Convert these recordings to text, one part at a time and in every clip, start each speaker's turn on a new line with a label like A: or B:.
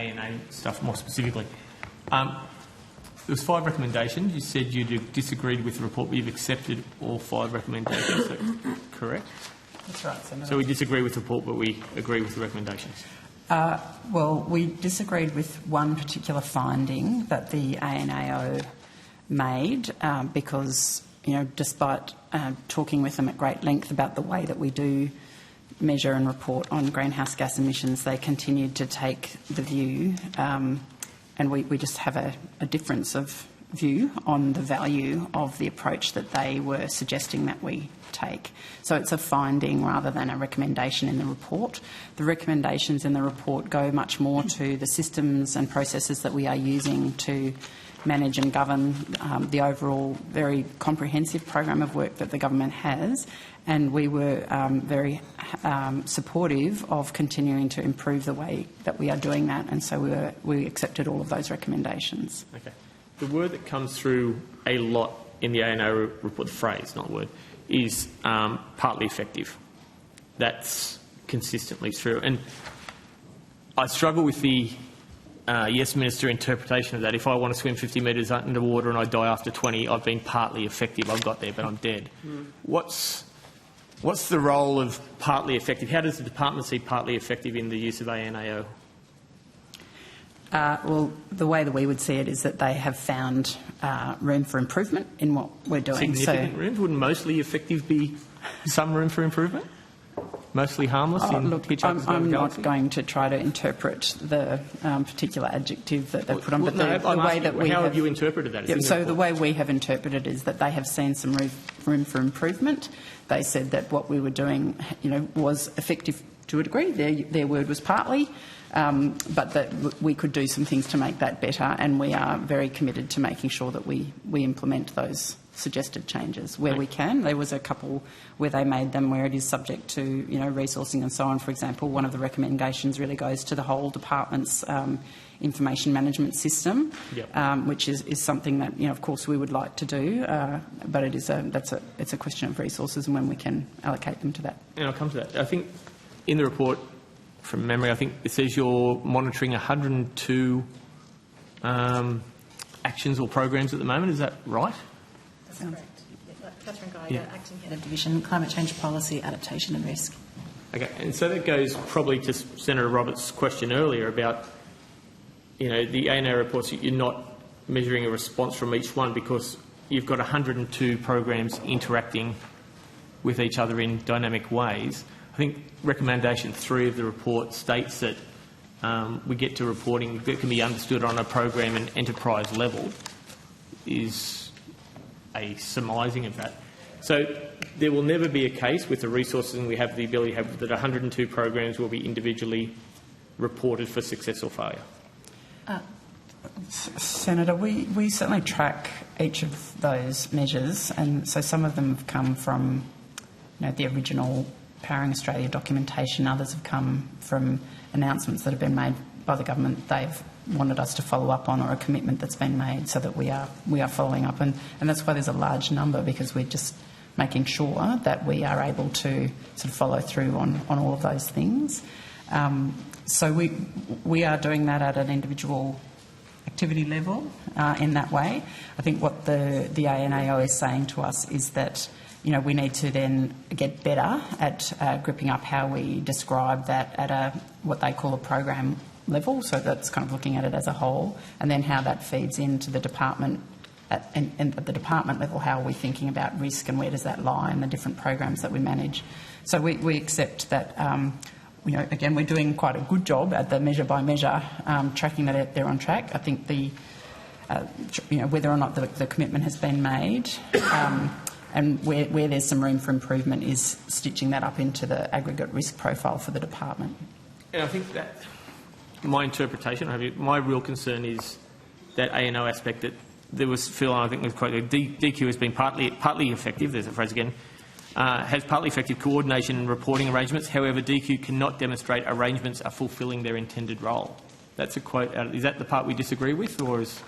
A: ANA stuff more specifically. There was 5 recommendations. You said you disagreed with the report, but you've accepted all 5 recommendations. Is that correct?
B: That's right, Senator.
A: So we disagree with the report, but we agree with the recommendations.
B: Well, we disagreed with one particular finding that the ANAO made because, despite talking with them at great length about the way that we do measure and report on greenhouse gas emissions, they continued to take the view, and we just have a difference of view on the value of the approach that they were suggesting that we take. So it's a finding rather than a recommendation in the report. The recommendations in the report go much more to the systems and processes that we are using to manage and govern the overall very comprehensive program of work that the government has, and we were very supportive of continuing to improve the way that we are doing that, and so we accepted all of those recommendations.
A: Okay. The word that comes through a lot in the ANO report, the phrase, not word, is partly effective. That's consistently true. And I struggle with the yes, Minister interpretation of that. If I want to swim 50 metres underwater and I die after 20, I've been partly effective. I've got there, but I'm dead. What's the role of partly effective? How does the department see partly effective in the use of ANAO?
B: Well, the way that we would see it is that they have found room for improvement in what we're doing.
A: Significant room? Wouldn't mostly effective be some room for improvement? Mostly harmless?
B: I'm not going to try to interpret the particular adjective that they've put on, but the way that we
A: have you interpreted that?
B: So the way we have interpreted it is that they have seen some room for improvement. They said that what we were doing, was effective to a degree. Their word was partly, but that we could do some things to make that better, and we are very committed to making sure that we implement those suggested changes where we can. There was a couple where they made them where it is subject to resourcing and so on. For example, one of the recommendations really goes to the whole department's information management system, which is something that of course we would like to do, but it's a question of resources and when we can allocate them to that.
A: And I'll come to that. I think in the report, from memory, I think it says you're monitoring 102 actions or programs at the moment. Is that right?
C: That's correct. Catherine Geiger, Acting Head of Division, Climate Change Policy, Adaptation and Risk.
A: Okay, and so that goes probably to Senator Roberts' question earlier about, the ANA reports that you're not measuring a response from each one because you've got 102 programs interacting with each other in dynamic ways. I think recommendation 3 of the report states that we get to reporting that can be understood on a program and enterprise level is a surmising of that. So there will never be a case with the resources and we have the ability to have that 102 programs will be individually reported for success or failure.
B: Senator, we certainly track each of those measures, and so some of them have come from the original Powering Australia documentation. Others have come from announcements that have been made by the government they've wanted us to follow up on, or a commitment that's been made, so that we are following up, and that's why there's a large number, because we're just making sure that we are able to sort of follow through on all of those things. So we are doing that at an individual activity level in that way. I think what the ANAO is saying to us is that we need to then get better at gripping up how we describe that at what they call a program level, so that's kind of looking at it as a whole, and then how that feeds into the department and at the department level, how are we thinking about risk and where does that lie in the different programs that we manage. So we accept that, again, we're doing quite a good job at the measure by measure, tracking that they're on track. I think whether or not the commitment has been made and where there's some room for improvement is stitching that up into the aggregate risk profile for the department.
A: And I think that my interpretation, my real concern is that ANO aspect that there was, Phil, I think was quoted, DQ has been partly effective, there's a phrase again, has partly effective coordination and reporting arrangements. However, DQ cannot demonstrate arrangements are fulfilling their intended role. That's a quote. Is that the part we disagree with, or is...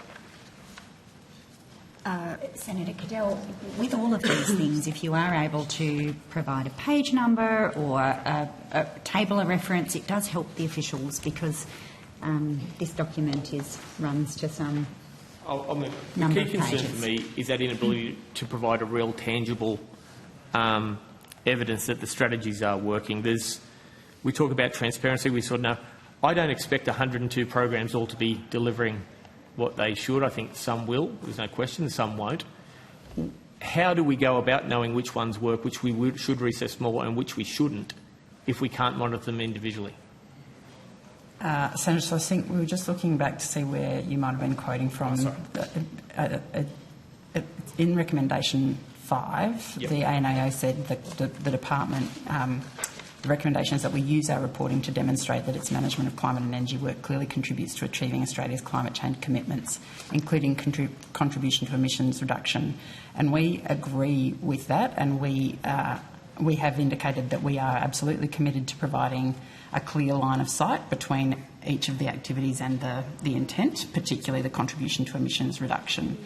D: Senator Cadell, with all of these things, if you are able to provide a page number or a table of reference, it does help the officials, because this document runs to some
A: The
D: number
A: key
D: of
A: concern
D: pages.
A: for me is that inability to provide a real tangible evidence that the strategies are working. We talk about transparency. We sort of know. I don't expect 102 programs all to be delivering what they should. I think some will. There's no question. Some won't. How do we go about knowing which ones work, which we should recess more, and which we shouldn't, if we can't monitor them individually?
B: Senator, so I think we were just looking back to see where you might have been quoting from. In recommendation 5,
A: Yep.
B: the ANAO said that the department, the recommendation is that we use our reporting to demonstrate that its management of climate and energy work clearly contributes to achieving Australia's climate change commitments, including contribution to emissions reduction. And we agree with that, and we have indicated that we are absolutely committed to providing a clear line of sight between each of the activities and the intent, particularly the contribution to emissions reduction.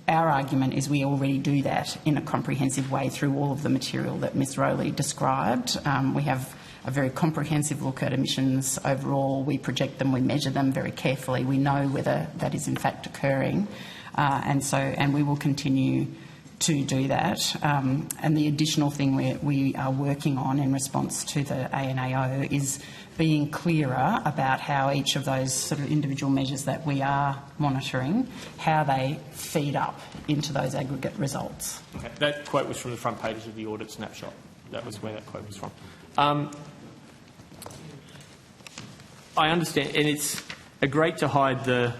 B: Our argument is we already do that in a comprehensive way through all of the material that Ms Rowley described. We have a very comprehensive look at emissions overall. We project them, we measure them very carefully. We know whether that is in fact occurring, and we will continue to do that. And the additional thing we are working on in response to the ANAO is being clearer about how each of those sort of individual measures that we are monitoring, how they feed up into those aggregate results.
A: Okay. That quote was from the front page of the audit snapshot. That was where that quote was from. I understand, and it's great to hide the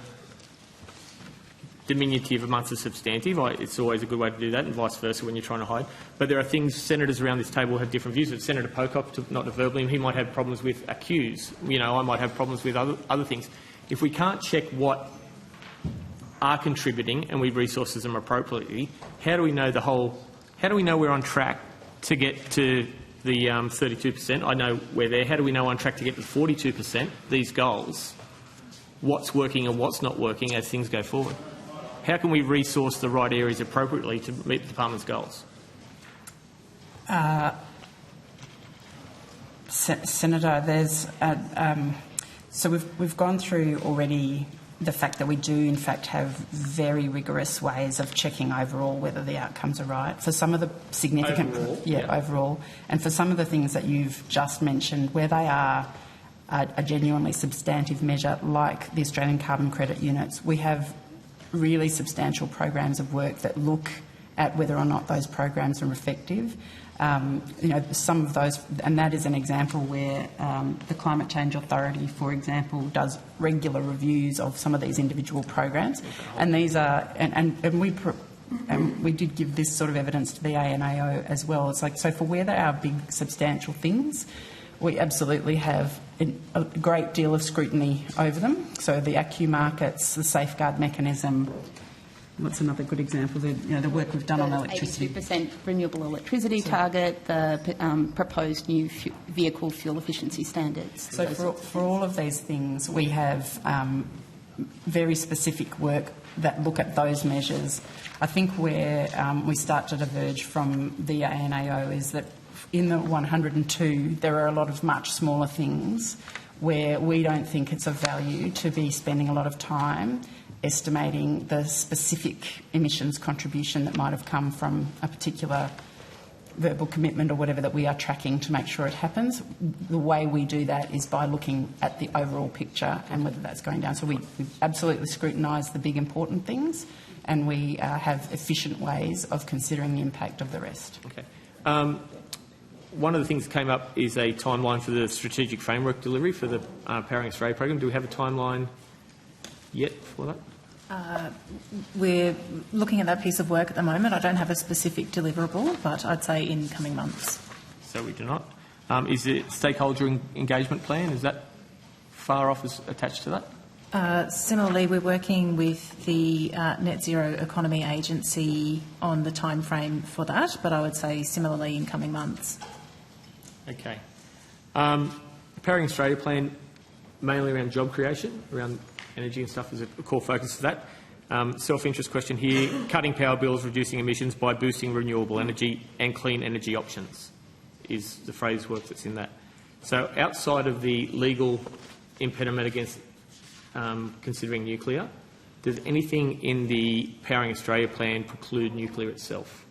A: diminutive amongst the substantive. It's always a good way to do that, and vice versa when you're trying to hide. But there are things, senators around this table have different views. Senator Pocock, not to verbally him, he might have problems with accuse. I might have problems with other things. If we can't check what are contributing and we resources them appropriately, how do we know how do we know we're on track to get to the 32%? I know we're there. How do we know on track to get to 42%, these goals? What's working and what's not working as things go forward? How can we resource the right areas appropriately to meet the department's goals?
B: Senator, so we've gone through already the fact that we do in fact have very rigorous ways of checking overall whether the outcomes are right. For some of the significant... overall. And for some of the things that you've just mentioned, where they are a genuinely substantive measure, like the Australian carbon credit units, we have really substantial programs of work that look at whether or not those programs are effective. Some of those, and that is an example where the Climate Change Authority, for example, does regular reviews of some of these individual programs, and these are, and we did give this sort of evidence to the ANAO as well. It's like, so for where they are big, substantial things, we absolutely have a great deal of scrutiny over them. So the ACCU markets, the safeguard mechanism. What's another good example? The work we've done on electricity.
E: 82% renewable electricity target, the proposed new vehicle fuel efficiency standards.
B: So for all of these things, we have very specific work that look at those measures. I think where we start to diverge from the ANAO is that in the 102, there are a lot of much smaller things where we don't think it's of value to be spending a lot of time estimating the specific emissions contribution that might have come from a particular verbal commitment or whatever that we are tracking to make sure it happens. The way we do that is by looking at the overall picture and whether that's going down. So we absolutely scrutinise the big important things, and we have efficient ways of considering the impact of the rest.
A: Okay. One of the things that came up is a timeline for the strategic framework delivery for the Powering Australia program. Do we have a timeline yet for that?
C: We're looking at that piece of work at the moment. I don't have a specific deliverable, but I'd say in coming months.
A: So we do not. Is the stakeholder engagement plan, is that far off as attached to that?
C: Similarly, we're working with the Net Zero Economy Agency on the time frame for that, but I would say similarly in coming months.
A: Okay. Powering Australia plan, mainly around job creation, around energy and stuff is a core focus of that. Self-interest question here, cutting power bills, reducing emissions by boosting renewable energy and clean energy options is the phrase work that's in that. So outside of the legal impediment against considering nuclear. Does anything in the Powering Australia plan preclude nuclear itself?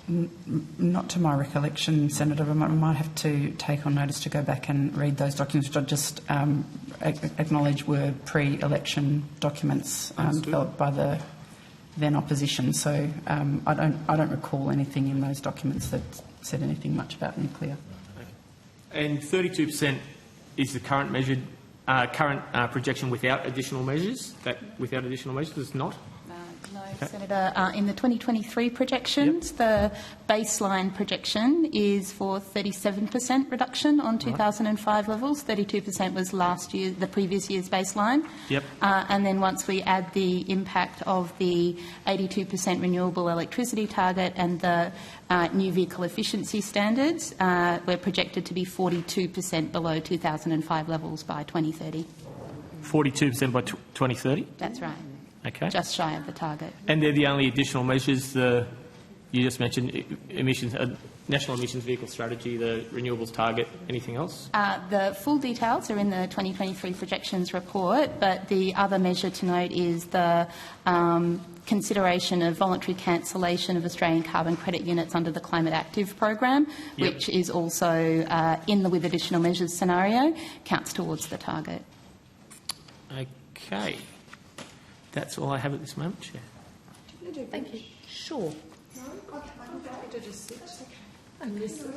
B: Not to my recollection, Senator. I might have to take on notice to go back and read those documents, which I just acknowledge were pre-election documents developed by the then opposition. So I don't recall anything in those documents that said anything much about nuclear.
A: And 32% is the current measured projection without additional measures. That without additional measures is not.
E: No, Senator. In the 2023 projections, the baseline projection is for 37% reduction on 2005 levels. 32% was the previous year's baseline.
A: Yep.
E: And then once we add the impact of the 82% renewable electricity target and the new vehicle efficiency standards, we're projected to be 42% below 2005 levels by 2030.
A: 42% by 2030?
E: That's right.
A: Okay.
E: Just shy of the target.
A: And they're the only additional measures you just mentioned, emissions, national emissions vehicle strategy, the renewables target, anything else?
E: The full details are in the 2023 projections report, but the other measure to note is the consideration of voluntary cancellation of Australian carbon credit units under the Climate Active program, which is also in the with additional measures scenario, counts towards the target.
A: Okay. That's all I have at this moment, Chair.
E: Thank you.
C: Sure.
F: No, I'm happy to just sit and listen.